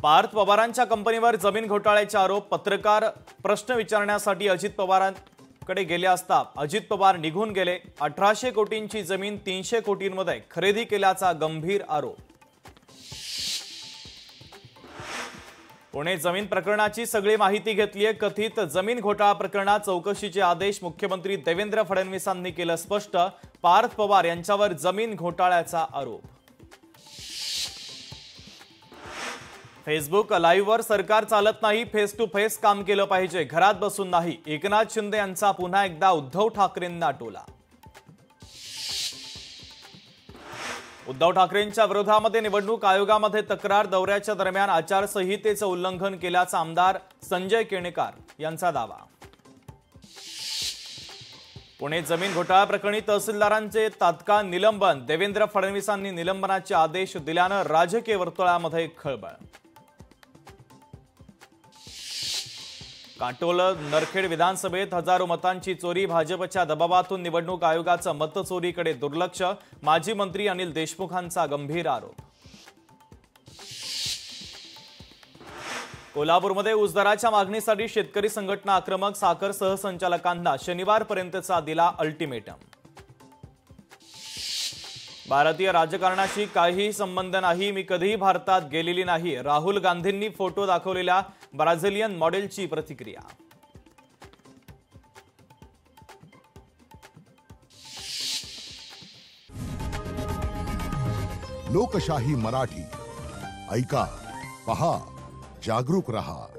पार्थ पवारांच्या कंपनीवर जमीन घोटाळ्याचे आरोप. पत्रकार प्रश्न विचारण्यासाठी अजित पवारांकडे गेले असता अजित पवार निघून गेले. 1800 कोटींची जमीन 300 कोटींमध्ये खरेदी केल्याचा गंभीर आरोप. पुणे जमीन प्रकरणाची सगळी माहिती घेतलीये. कथित जमीन घोटाळा प्रकरणात चौकशीचे आदेश. मुख्यमंत्री देवेंद्र फडणवीसांनी केलं स्पष्ट. पार्थ पवार यांच्यावर जमीन घोटाळ्याचा आरोप. फेसबुक लाईव्हवर सरकार चालत नाही, फेस टू फेस काम केलं पाहिजे, घरात बसून नाही. एकनाथ शिंदे यांचा पुन्हा एकदा उद्धव ठाकरेंना टोला. उद्धव ठाकरेंच्या विरोधामध्ये निवडणूक आयोगामध्ये तक्रार. दौऱ्याच्या दरम्यान आचारसंहितेचं उल्लंघन केल्याचा आमदार संजय केणेकर यांचा दावा. पुणे जमीन घोटाळा प्रकरणी तहसीलदारांचे तात्काळ निलंबन. देवेंद्र फडणवीसांनी निलंबनाचे आदेश दिल्यानं राजकीय वर्तुळामध्ये खळबळ. काटोल नरखेड विधानसभेत हजारो मतांची चोरी. भाजपच्या दबावातून निवडणूक आयोगाचं मतचोरीकडे दुर्लक्ष. माजी मंत्री अनिल देशमुखांचा गंभीर आरोप. कोल्हापूरमध्ये ऊस दराच्या मागणीसाठी शेतकरी संघटना आक्रमक. साखर सहसंचालकांना शनिवारपर्यंतचा दिला अल्टिमेटम. भारतीय राजकारणाशी काहीही संबंध नाही, मी कधीही भारतात गेलेली नाही. राहुल गांधींनी फोटो दाखवलेल्या ब्राझिलियन मॉडेलची प्रतिक्रिया. लोकशाही मराठी ऐका, पहा, जागरूक रहा.